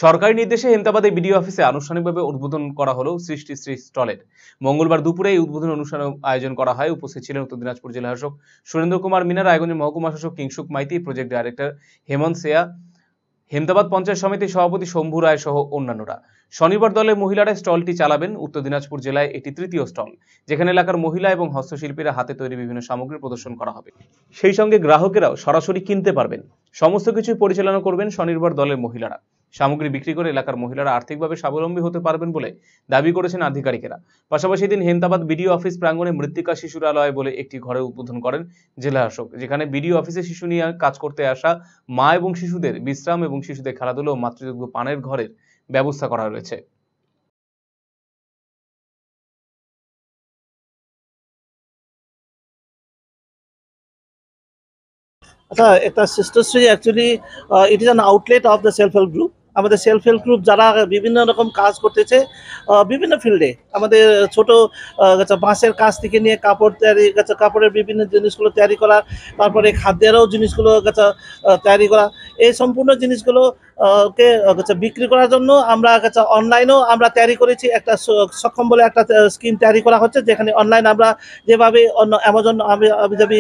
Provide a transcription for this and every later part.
সরকারি নির্দেশে হেমতাবাদে বিডিও অফিসে আনুষ্ঠানিকভাবে উদ্বোধন করা হলো সৃষ্টি শ্রী স্টলের। মঙ্গলবার দুপুরে এই উদ্বোধন অনুষ্ঠানের আয়োজন করা হয়। উপস্থিত ছিলেন উত্তর দিনাজপুর জেলা শাসক সুরেন্দ্র কুমার মিনা, রায়গঞ্জ মহকুমা শাসক কিংসুক মাইতি, প্রজেক্ট ডাইরেক্টর হেমন্ত সেয়া, হেমতাবাদ পঞ্চায়েত সমিতির সভাপতি শম্ভু রায় সহ অন্যান্যরা। স্বনির্ভর দলের মহিলারা স্টলটি চালাবেন। উত্তর দিনাজপুর জেলায় এটি তৃতীয় স্টল, যেখানে এলাকার মহিলা এবং হস্তশিল্পীরা হাতে তৈরি বিভিন্ন সামগ্রী প্রদর্শন করা হবে। সেই সঙ্গে গ্রাহকেরাও সরাসরি কিনতে পারবেন। সমস্ত কিছু পরিচালনা করবেন স্বনির্ভর দলের মহিলারা। সামগ্রী বিক্রি করে এলাকার মহিলারা আর্থিকভাবে স্বাবলম্বী হতে পারবেন বলে দাবি করেছেন আধিকারিকেরা। পাশাপাশি দিন হেমতাবাদ বিডিও অফিস প্রাঙ্গণে মৃত্তিকা শিশুরালয় বলে একটি ঘরের উদ্বোধন করেন জেলা শাসক, যেখানে বিডিও অফিসে শিশু নিয়ে কাজ করতে আসা মা এবং শিশুদের বিশ্রাম এবং শিশুদের খেলাধুলা ও মাতৃযোগ্য পানের ঘরের ব্যবস্থা করা রয়েছে। আচ্ছা, একটা সিস্টারশ্রী actually it is an outlet of the self help group. আমাদের সেলফ হেল্প গ্রুপ যারা বিভিন্ন রকম কাজ করতেছে বিভিন্ন ফিল্ডে, আমাদের ছোট বাঁশের কাজ থেকে নিয়ে কাপড় তৈরি, কাপড়ের বিভিন্ন জিনিসগুলো তৈরি করা, তারপরে খাদ্যেরও জিনিসগুলো তৈরি করা, এই সম্পূর্ণ জিনিসগুলো কে বিক্রি করার জন্য আমরা অনলাইনেও আমরা তৈরি করেছি। একটা সক্ষম বলে একটা স্কিম তৈরি করা হচ্ছে, যেখানে অনলাইন আমরা যেভাবে অন্য অ্যামাজন আবিজাবি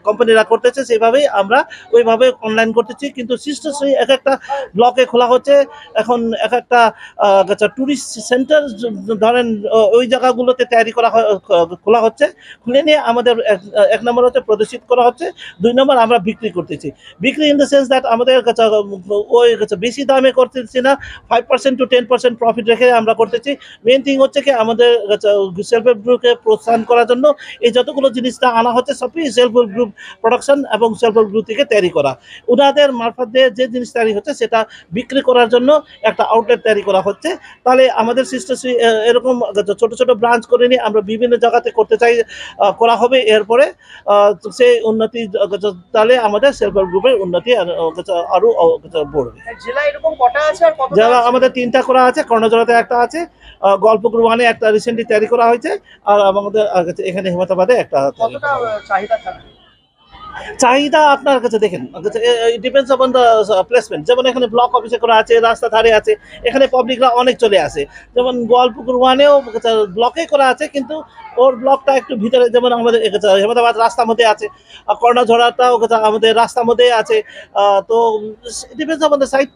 কোম্পানিরা করতেছে সেইভাবেই আমরা ওইভাবে অনলাইন করতেছি। কিন্তু সিস্টারশ্রী এক একটা ব্লকে খোলা হচ্ছে এখন, এক একটা ট্যুরিস্ট সেন্টার ধরেন ওই জায়গাগুলোতে তৈরি করা খোলা হচ্ছে। খুলে নিয়ে আমাদের এক নম্বর হচ্ছে প্রদর্শিত করা হচ্ছে, দুই নম্বর আমরা বিক্রি করতেছি। বিক্রি ইন দ্য সেন্স দ্যাট আমাদের ওই বেশি দামে করতেছি না, 5% to 10% প্রফিট রেখে আমরা করতেছি। মেন থিং হচ্ছে কি আমাদের সেলফ হেল্প গ্রুপকে প্রোৎসাহন করার জন্য এই যতগুলো জিনিসটা আনা হচ্ছে সবই সেলফ হেল্প গ্রুপ প্রোডাকশন এবং সেলফ হেল্প গ্রুপ থেকে তৈরি করা। ওনাদের মারফত দিয়ে যে জিনিস তৈরি হচ্ছে সেটা বিক্রি করার জন্য একটা আউটলেট তৈরি করা হচ্ছে। তাহলে আমাদের সিস্টারশ্রী এরকম ছোট ছোট ব্রাঞ্চ করে নিয়ে আমরা বিভিন্ন জায়গাতে করতে চাই, করা হবে। এরপরে সেই উন্নতি, তাহলে আমাদের সেলফ হেল্প গ্রুপের উন্নতি আরো বড়বে। জেলা আমাদের 3টা করা আছে, কর্ণজোড়াতে একটা আছে, গল্পগুরু ওয়ানে একটা রিসেন্টলি তৈরি করা হয়েছে, আর আমাদের এখানে হেমতাবাদে একটা। চাহিদা আপনার কাছে দেখেন, ডিপেন্ডস অন দ্য প্লেসমেন্ট। যেমন এখানে ব্লক অফিসে করা আছে, রাস্তা ধারে আছে, এখানে পাবলিকরা অনেক চলে আসে। যেমন গোয়ালপুকুর ওয়ানেও ব্লকে করা আছে, কিন্তু ওর ব্লকটা একটু ভিতরে, যেমন আমাদের হেমতাবাদ রাস্তার মধ্যে আছে, কর্ণঝোড়াটাও আমাদের রাস্তার মধ্যে আছে। তো ডিপেন্ডস অন দ্য সাইট।